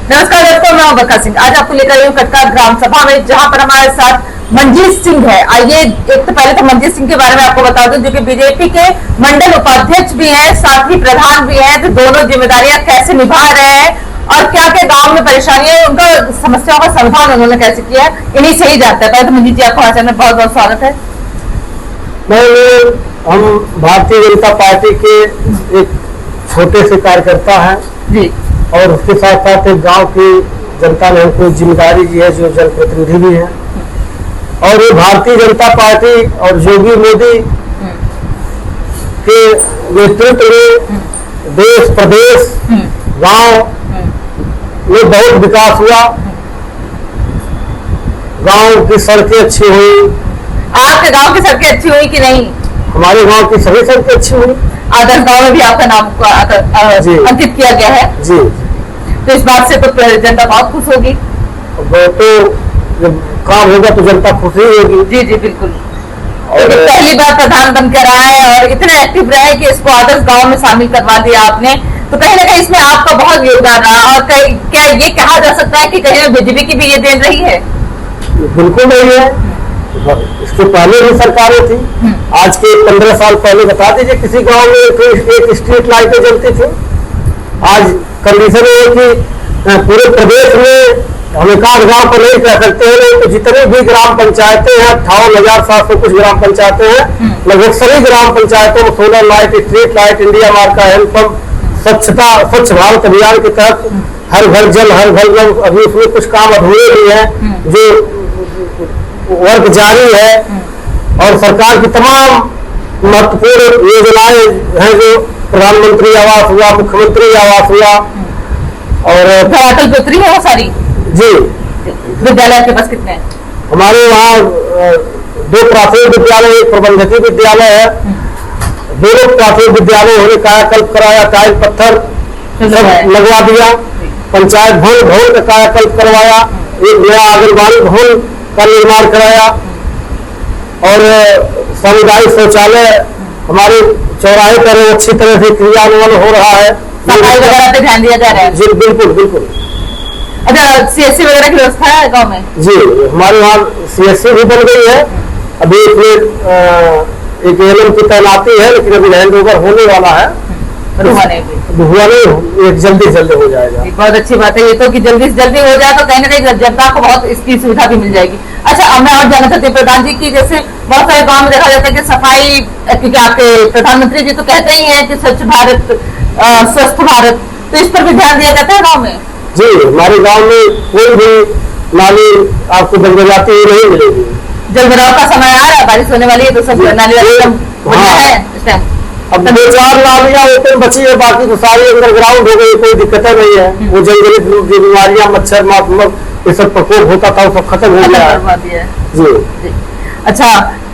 नमस्कार दोस्तों, मैं बरखा सिंह। आज आपको लेकर आई हूँ कटका ग्राम सभा में, जहां पर हमारे साथ मंजीत सिंह है। आइए, एक तो पहले तो मंजीत सिंह के बारे में आपको बता दूं, जो कि बीजेपी के मंडल उपाध्यक्ष भी हैं, साथ ही प्रधान भी हैं। तो दोनों जिम्मेदारियां कैसे निभा रहे हैं और क्या क्या गांव में परेशानियां है, उनका समस्याओं का समाधान उन्होंने कैसे किया है, इन्हीं से ही जानता है। पहले तो मंजीत जी, आपको हमारे चैनल में बहुत बहुत स्वागत है। हम भारतीय जनता पार्टी के एक छोटे से कार्यकर्ता हैं जी, और उसके साथ साथ एक गांव की जनता ने हमको जिम्मेदारी दी है, जो जनप्रतिनिधि भी हैं। और ये भारतीय जनता पार्टी और योगी मोदी के नेतृत्व में देश प्रदेश गांव में बहुत विकास हुआ। गांव की सड़कें अच्छी हुई। आपके गांव की सड़कें अच्छी हुई कि नहीं? हमारे गांव की सभी सड़कें अच्छी हुई। आदर्श गांव में भी आपका नाम अंकित किया गया है जी। तो इस बात से तो जनता बहुत खुश होगी। तो जब काम होगा तो जनता खुश ही होगी। जी जी, बिल्कुल। और तो पहली बार प्रधान बनकर आए और इतने एक्टिव रहे कि इसको आदर्श गांव में शामिल करवा दिया आपने, तो कहीं ना कहीं इसमें आपका बहुत योगदान रहा। और क्या ये कहा जा सकता है कि कहीं ना बीजेपी की भी ये देन रही है? बिल्कुल नहीं है। इसके पहले भी सरकारें थी। आज के 15 साल पहले बता दीजिए, किसी गांव में एक स्ट्रीट लाइटें जलती थी। आज कंडीशन है कि पूरे प्रदेश में हम एक आध गाँव को नहीं कह सकते हैं, तो जितने भी ग्राम पंचायतें हैं, 58,700 कुछ ग्राम पंचायतें हैं, लगभग सभी ग्राम पंचायतों में solar light, street light, India mark का हैंडपंप, स्वच्छ भारत अभियान के तहत हर घर जल हर घर जल। अभी उसमें कुछ काम अधूरे भी हैं, जो वर्क जारी है। और सरकार की तमाम महत्वपूर्ण योजनाएं हैं, जो प्रधानमंत्री आवास हुआ, मुख्यमंत्री आवास हुआ, और अटल पुत्री है वो सारी। जी। विद्यालय के पास कितने हैं? हमारे वहाँ 2 प्राथमिक विद्यालय, एक प्रबंधकीय विद्यालय है। दोनों प्राथमिक विद्यालय होने कायाकल्प कराया, टाइल पत्थर लगवा दिया। पंचायत भवन का कायाकल्प करवाया, एक नया आंगनबाड़ी भवन का निर्माण कराया, और सामुदायिक शौचालय हमारे चौराहे पर अच्छी तरह से क्रियान्वयन हो रहा है। सफाई वगैरह पे ध्यान दिया जा रहा है? जी बिल्कुल बिल्कुल। अच्छा, सीएससी वगैरह की व्यवस्था है गांव में? जी, हमारे वहाँ सीएससी भी बन गई है। अभी एक एएनएम की तैनाती है, लेकिन अभी हैंड ओवर होने वाला है। हुआ नहीं, एक जल्दी हो जाएगा। बहुत अच्छी बात है ये तो, कि जल्दी से जल्दी हो जाए तो कहीं ना कहीं जनता को बहुत इसकी सुविधा भी मिल जाएगी। अच्छा, मैं और जानना चाहती हूँ प्रधान जी की, जैसे बहुत सारे गांव में देखा जाता है कि सफाई, क्योंकि आपके प्रधानमंत्री जी तो कहते ही हैं कि स्वच्छ भारत स्वस्थ भारत, तो इस पर भी ध्यान दिया जाता है गाँव में? जी, हमारे गाँव में कोई भी नाली आपको जलजाती हुई नहीं मिलेगी। जलभराव का समय आ रहा है, बारिश होने वाली है, तो सब नाली है इस टाइम। अब 2-4 नालियां ओपन बची है, बाकी तो सारी अंडरग्राउंड हो गई, कोई दिक्कत नहीं है। वो जंगली बीमारियां, मच्छर ये सब प्रकोप होता था, वो सब खत्म हो गया है। जी। अच्छा,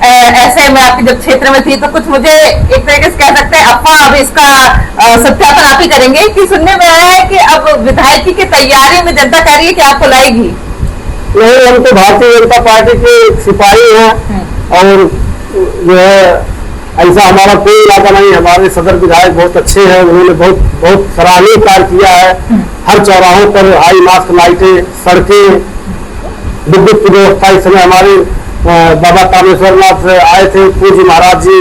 ऐसे में आपके जब क्षेत्र में थी तो कुछ मुझे एक तरीके से कह सकते हैं अफवाह, अब इसका सत्यापन आप ही करेंगे, कि सुनने में आया है कि अब विधायकी की तैयारी में जनता कह रही है कि आपको लाएगी? नहीं, हम तो भारतीय जनता पार्टी के सिपाही हैं, और जो है ऐसा हमारा कोई इरादा नहीं। हमारे सदर विधायक बहुत अच्छे हैं, उन्होंने बहुत सराहनीय कार्य किया है। हर चौराहों पर हाई मास्क लाइटें, सड़कें, विद्युत की व्यवस्था। इस समय हमारे बाबा कामेश्वर नाथ आए थे, पूज्य महाराज जी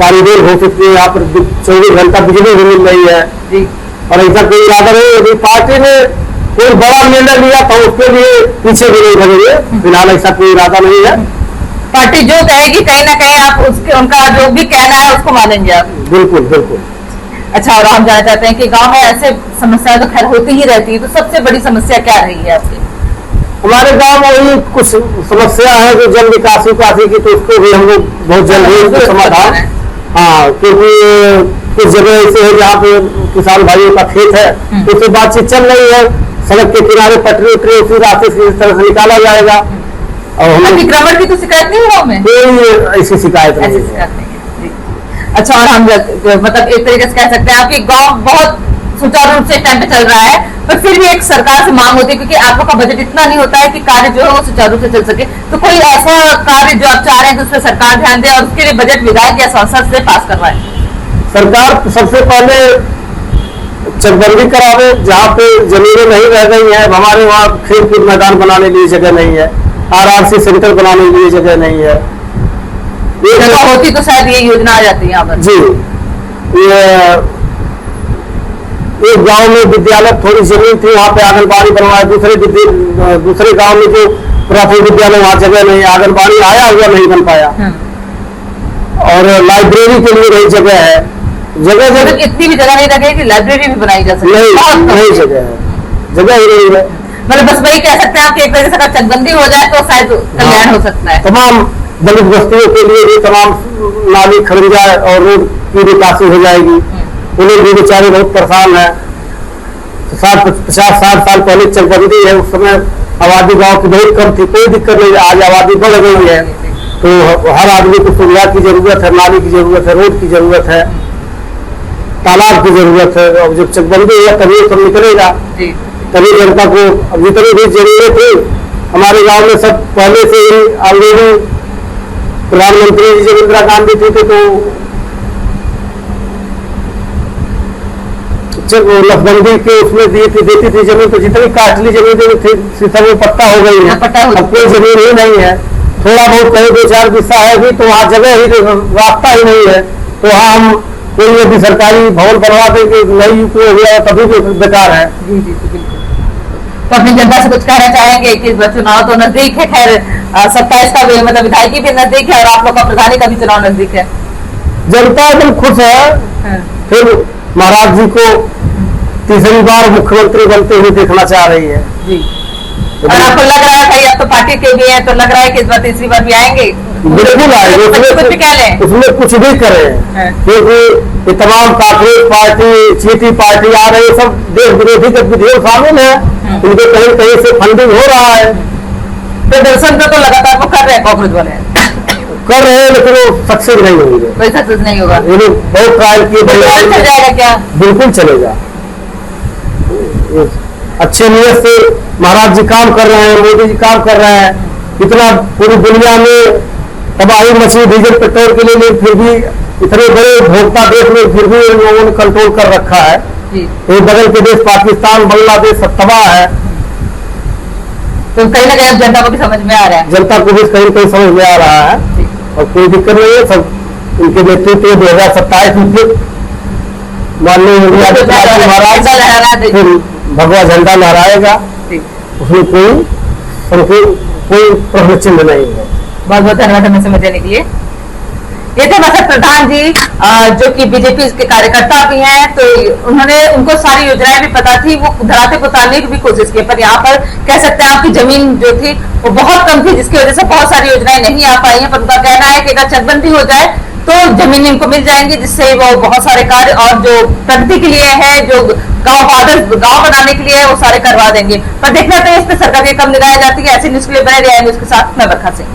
कॉरिडोर घोषित किए, यहाँ पर 24 घंटा बिजली भी मिल रही है। और ऐसा कोई इरादा नहीं। यदि पार्टी ने कोई बड़ा निर्णय लिया तो उसके लिए पीछे भी नहीं लगेंगे। फिलहाल ऐसा कोई इरादा नहीं है। पार्टी जो कहेगी कहीं ना कहीं आप उनका जो भी कहना है उसको मानेंगे आप? बिल्कुल बिल्कुल। अच्छा, और हम जानना चाहते हैं कि गांव में ऐसे समस्याएं तो खैर होती ही रहती है, तो सबसे बड़ी समस्या क्या रही है आपकी? हमारे गांव में वही कुछ समस्या है, जो जल निकासी की, तो उसको भी हम लोग बहुत जल्दी समाधान। हाँ, क्योंकि कुछ जगह ऐसे है जहाँ पे किसान भाइयों का खेत है, तो उससे बातचीत चल रही है। सड़क के किनारे पटरी उसी रास्ते से इस तरह से निकाला जाएगा। और अतिक्रमण की तो शिकायत नहीं हुआ में? कोई ऐसी शिकायत नहीं है। अच्छा, और हम मतलब एक तरीके से कह सकते हैं आपकी गांव बहुत सुचारू रूप से टाइम पे चल रहा है, पर फिर भी एक सरकार से मांग होती है, क्योंकि आप लोग का बजट इतना नहीं होता है कि कार्य जो है वो सुचारू रूप से चल सके। तो कोई ऐसा कार्य जो आप चाह रहे हैं कि उस पर सरकार ध्यान दे और उसके लिए बजट विधायक या संसद से पास करवाए? सरकार सबसे पहले चकबंदी करावे, जहाँ पे जमीनें नहीं रह गई हैं, हमारे वहाँ खेल कूद मैदान बनाने के लिए जगह नहीं है, RRC सेंटर बनाने के लिए जगह नहीं है। ये जगह होती तो शायद ये योजना आ जाती है यहाँ पर। जी, ये एक गांव में विद्यालय थोड़ी जमीन थी, वहाँ पे आंगनबाड़ी बनवाया, दूसरे गांव में जो प्राथमिक विद्यालय वहाँ जगह नहीं, आंगनबाड़ी आया हुआ नहीं बन पाया, और लाइब्रेरी के लिए नहीं जगह है, जगह इतनी भी जगह नहीं लगे कि लाइब्रेरी भी बनाई जा सके। नहीं जगह है, जगह ही नहीं है। मतलब बस वही कह सकते हैं कि एक तरह से अगर चकबंदी हो जाए तो शायद कल्याण हो सकता है। तमाम दलित बस्तियों के लिए भी तमाम नाली खरंजा और रोड की निकासी हो जाएगी, उन्हें भी बेचारे बहुत परेशान है। 50-60 साल पहले चकबंदी है, उस समय आबादी गांव की बहुत कम थी, कोई दिक्कत नहीं, आज आबादी बढ़ गई है, तो हर आदमी को सुविधा की जरूरत है, नाली की जरूरत है, रोड की जरूरत है, तालाब की जरूरत है। और जब चकबंदी हुआ तभी सब निकलेगा, तभी जनता को। अब जितनी भी जरूरत थी हमारे गांव में सब पहले से ही ऑलरेडी प्रधानमंत्री जी जब इंदिरा गांधी थी तो नसबंदी के उसमें देती थी जमीन, तो जितनी काटली जमीन थी सब वो पट्टा हो गई है, अब कोई जमीन ही नहीं है। थोड़ा बहुत कहीं 2-4 बिस्सा है भी तो वहाँ जगह ही रास्ता ही नहीं है, तो वहाँ हम कोई यदि सरकारी भवन बनवा देंगे नई हो गया तभी भी बेकार है। जी जी बिल्कुल। तो अपनी जनता से कुछ कहना चाहेंगे कि चुनाव तो नजदीक है, खैर 27 का भी मतलब विधायकी भी नजदीक है और आप लोग का प्रधानी का भी चुनाव नजदीक है। जनता एकदम खुश है, फिर महाराज जी को तीसरी बार मुख्यमंत्री बनते हुए देखना चाह रही है जी। और आपको लग रहा है भाई अब तो पार्टी के भी है, तो लग रहा है कि इस बार तीसरी बार भी आएंगे? बिल्कुल आएंगे, उसमें कुछ भी करें, क्योंकि ये तमाम कांग्रेस पार्टी, चीटी पार्टी आ रही है, सब देश विरोधी गतिविधियों शामिल है, उनके कहीं कहीं से फंडिंग हो रहा है। प्रदर्शन तो लगातार वो कर रहे हैं, कांग्रेस वाले कर रहे हैं, लेकिन वो सक्सेस नहीं होंगे, कोई सक्सेस नहीं होगा। ये लोग बहुत ट्रायल किए, चल जाएगा क्या? बिल्कुल चलेगा। अच्छे नियत से महाराज जी काम कर रहे हैं, मोदी जी काम कर रहे हैं, इतना पूरी दुनिया में तबाही मची डीजल पेट्रोल के लिए, फिर भी इतने बड़े उपभोक्ता देश में फिर भी इन लोगों ने कंट्रोल कर रखा है। तो बगल के देश पाकिस्तान, बांग्लादेश सब तबाह है, तो कहीं ना कहीं जनता को भी समझ में आ रहा है, जनता को भी कहीं कहीं समझ में आ रहा है, और कोई दिक्कत नहीं है। सब उनके नेतृत्व 2027 में माननीय महाराज फिर भगवा झंडा लहराएगा, उसमें कोई प्रश्न चिन्ह नहीं है। बहुत बहुत धन्यवाद हमें समझ देने के लिए। ये थे मसद प्रधान जी, जो कि बीजेपी के कार्यकर्ता भी हैं, तो उनको सारी योजनाएं भी पता थी, वो धरातल को उतारने की भी कोशिश की, पर यहाँ पर कह सकते हैं आपकी जमीन जो थी वो बहुत कम थी, जिसकी वजह से बहुत सारी योजनाएं नहीं आ पाई हैं। पर उनका कहना है कि अगर चकबंदी हो जाए तो जमीन इनको मिल जाएंगी, जिससे वो बहुत सारे कार्य और जो प्रगति के लिए है, जो गांव बनाने के लिए है, वो सारे करवा देंगे। पर देखना तो इस पर सरकार की कब निगाहें जाती है। ऐसी न्यूज के लिए बने रहे न्यूज के साथ मैं बरखा सिंह।